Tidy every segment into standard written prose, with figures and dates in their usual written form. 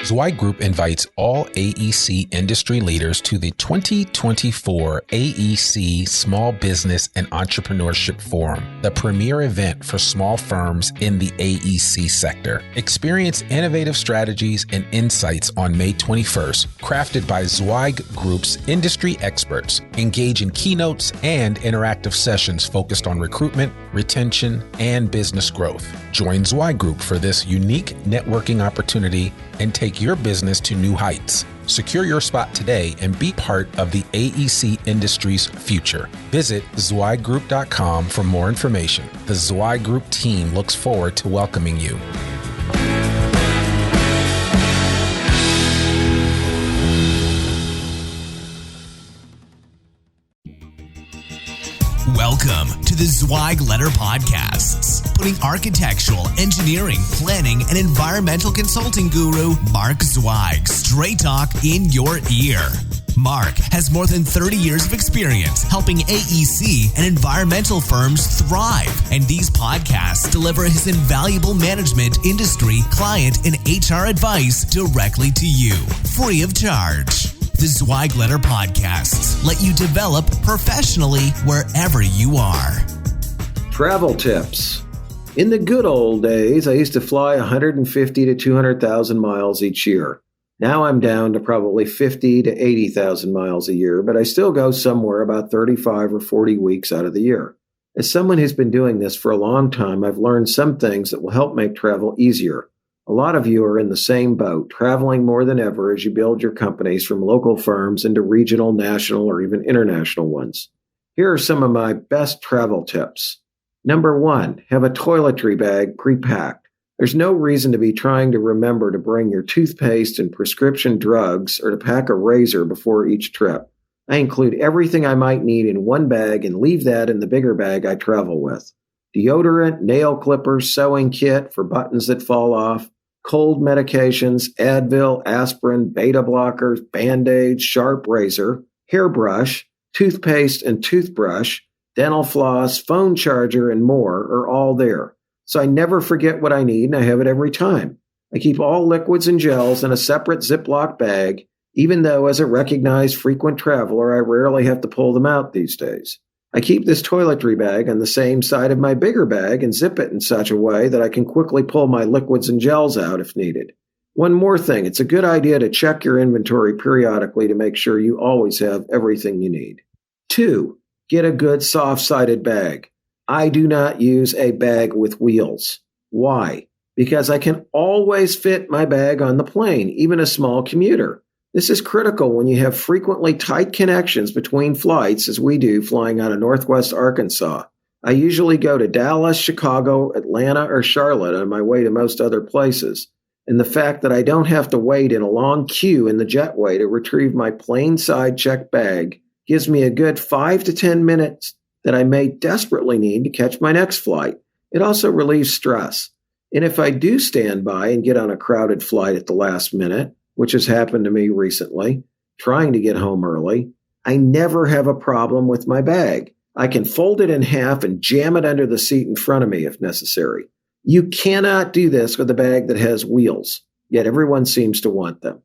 Zweig Group invites all AEC industry leaders to the 2024 AEC Small Business and Entrepreneurship Forum, the premier event for small firms in the AEC sector. Experience innovative strategies and insights on May 21st, crafted by Zweig Group's industry experts. Engage in keynotes and interactive sessions focused on recruitment, retention, and business growth. Join Zweig Group for this unique networking opportunity and take your business to new heights. Secure your spot today and be part of the AEC industry's future. Visit zweiggroup.com for more information. The Zweig Group team looks forward to welcoming you. Welcome to the Zweig Letter Podcasts, putting architectural, engineering, planning, and environmental consulting guru Mark Zweig straight talk in your ear. Mark has more than 30 years of experience helping AEC and environmental firms thrive, and these podcasts deliver his invaluable management, industry, client, and HR advice directly to you, free of charge. The Zweig Letter Podcasts let you develop professionally wherever you are. Travel tips. In the good old days, I used to fly 150 to 200,000 miles each year. Now I'm down to probably 50 to 80,000 miles a year, but I still go somewhere about 35 or 40 weeks out of the year. As someone who's been doing this for a long time, I've learned some things that will help make travel easier. A lot of you are in the same boat, traveling more than ever as you build your companies from local firms into regional, national, or even international ones. Here are some of my best travel tips. Number 1, have a toiletry bag pre-packed. There's no reason to be trying to remember to bring your toothpaste and prescription drugs or to pack a razor before each trip. I include everything I might need in one bag and leave that in the bigger bag I travel with. Deodorant, nail clippers, sewing kit for buttons that fall off, cold medications, Advil, aspirin, beta blockers, Band-Aids, sharp razor, hairbrush, toothpaste and toothbrush, dental floss, phone charger, and more are all there. So I never forget what I need and I have it every time. I keep all liquids and gels in a separate Ziploc bag, even though as a recognized frequent traveler, I rarely have to pull them out these days. I keep this toiletry bag on the same side of my bigger bag and zip it in such a way that I can quickly pull my liquids and gels out if needed. One more thing, it's a good idea to check your inventory periodically to make sure you always have everything you need. 2, get a good soft-sided bag. I do not use a bag with wheels. Why? Because I can always fit my bag on the plane, even a small commuter. This is critical when you have frequently tight connections between flights, as we do flying out of Northwest Arkansas. I usually go to Dallas, Chicago, Atlanta, or Charlotte on my way to most other places. And the fact that I don't have to wait in a long queue in the jetway to retrieve my plane side checked bag gives me a good 5 to 10 minutes that I may desperately need to catch my next flight. It also relieves stress. And if I do stand by and get on a crowded flight at the last minute, which has happened to me recently, trying to get home early, I never have a problem with my bag. I can fold it in half and jam it under the seat in front of me if necessary. You cannot do this with a bag that has wheels, yet everyone seems to want them.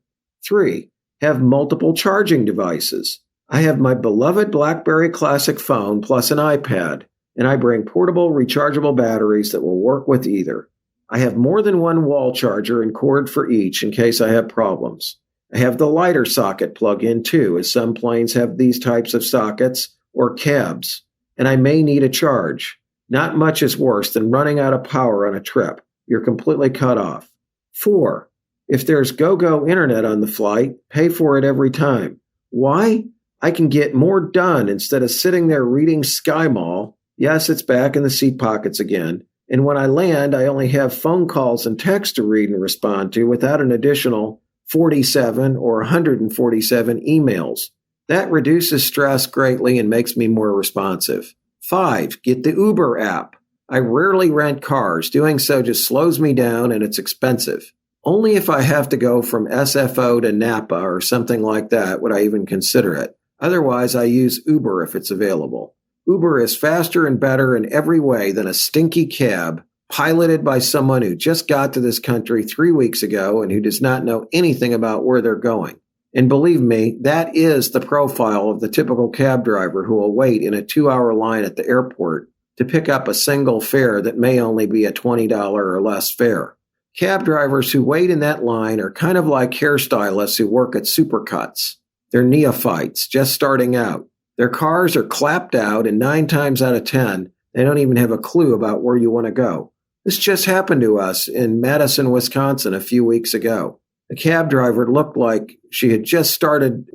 3, have multiple charging devices. I have my beloved BlackBerry Classic phone plus an iPad, and I bring portable rechargeable batteries that will work with either. I have more than one wall charger and cord for each in case I have problems. I have the lighter socket plug-in too, as some planes have these types of sockets or cabs, and I may need a charge. Not much is worse than running out of power on a trip. You're completely cut off. 4, if there's go-go internet on the flight, pay for it every time. Why? I can get more done instead of sitting there reading SkyMall. Yes, it's back in the seat pockets again. And when I land, I only have phone calls and text to read and respond to without an additional 47 or 147 emails. That reduces stress greatly and makes me more responsive. 5, get the Uber app. I rarely rent cars. Doing so just slows me down and it's expensive. Only if I have to go from SFO to Napa or something like that would I even consider it. Otherwise, I use Uber if it's available. Uber is faster and better in every way than a stinky cab, piloted by someone who just got to this country 3 weeks ago and who does not know anything about where they're going. And believe me, that is the profile of the typical cab driver who will wait in a 2-hour line at the airport to pick up a single fare that may only be a $20 or less fare. Cab drivers who wait in that line are kind of like hairstylists who work at Supercuts. They're neophytes, just starting out. Their cars are clapped out, and 9 times out of 10, they don't even have a clue about where you want to go. This just happened to us in Madison, Wisconsin a few weeks ago. The cab driver looked like she had just started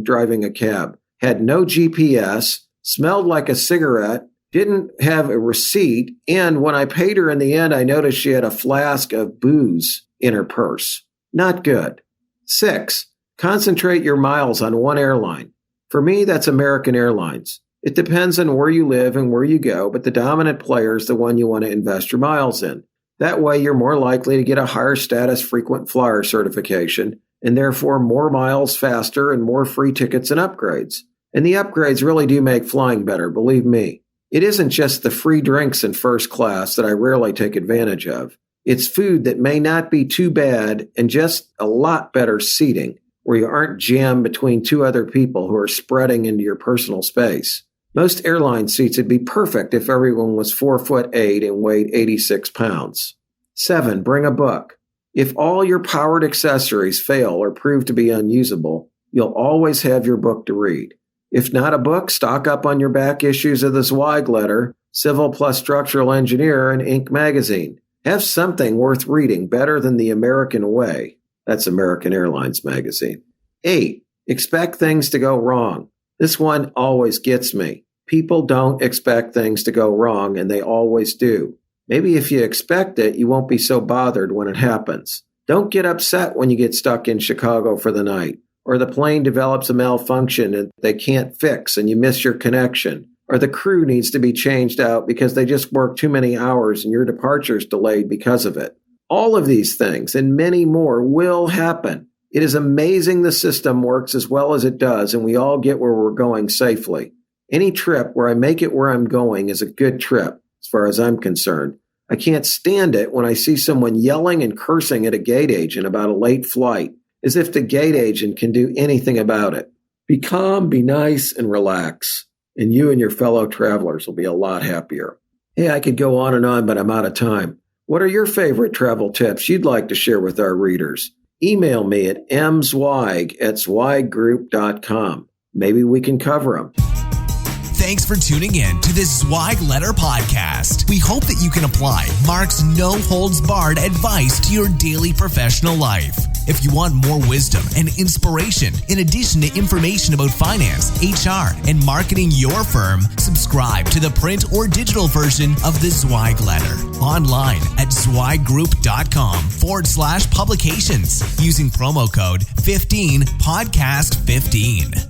driving a cab, had no GPS, smelled like a cigarette, didn't have a receipt, and when I paid her in the end, I noticed she had a flask of booze in her purse. Not good. 6, concentrate your miles on one airline. For me, that's American Airlines. It depends on where you live and where you go, but the dominant player is the one you want to invest your miles in. That way, you're more likely to get a higher status frequent flyer certification, and therefore more miles faster and more free tickets and upgrades. And the upgrades really do make flying better, believe me. It isn't just the free drinks in first class that I rarely take advantage of. It's food that may not be too bad and just a lot better seating, where you aren't jammed between 2 other people who are spreading into your personal space. Most airline seats would be perfect if everyone was 4'8" and weighed 86 pounds. 7, bring a book. If all your powered accessories fail or prove to be unusable, you'll always have your book to read. If not a book, stock up on your back issues of the Zweig letter, Civil plus Structural Engineer, and Inc. magazine. Have something worth reading better than The American Way. That's American Airlines magazine. 8, expect things to go wrong. This one always gets me. People don't expect things to go wrong, and they always do. Maybe if you expect it, you won't be so bothered when it happens. Don't get upset when you get stuck in Chicago for the night, or the plane develops a malfunction and they can't fix and you miss your connection, or the crew needs to be changed out because they just worked too many hours and your departure's delayed because of it. All of these things and many more will happen. It is amazing the system works as well as it does, and we all get where we're going safely. Any trip where I make it where I'm going is a good trip, as far as I'm concerned. I can't stand it when I see someone yelling and cursing at a gate agent about a late flight, as if the gate agent can do anything about it. Be calm, be nice, and relax, and you and your fellow travelers will be a lot happier. Hey, I could go on, but I'm out of time. What are your favorite travel tips you'd like to share with our readers? Email me at mzweig@zweiggroup.com. Maybe we can cover them. Thanks for tuning in to this Zweig Letter Podcast. We hope that you can apply Mark's no-holds-barred advice to your daily professional life. If you want more wisdom and inspiration, in addition to information about finance, HR, and marketing your firm, subscribe to the print or digital version of the Zweig Letter online at zweiggroup.com/publications using promo code 15podcast15.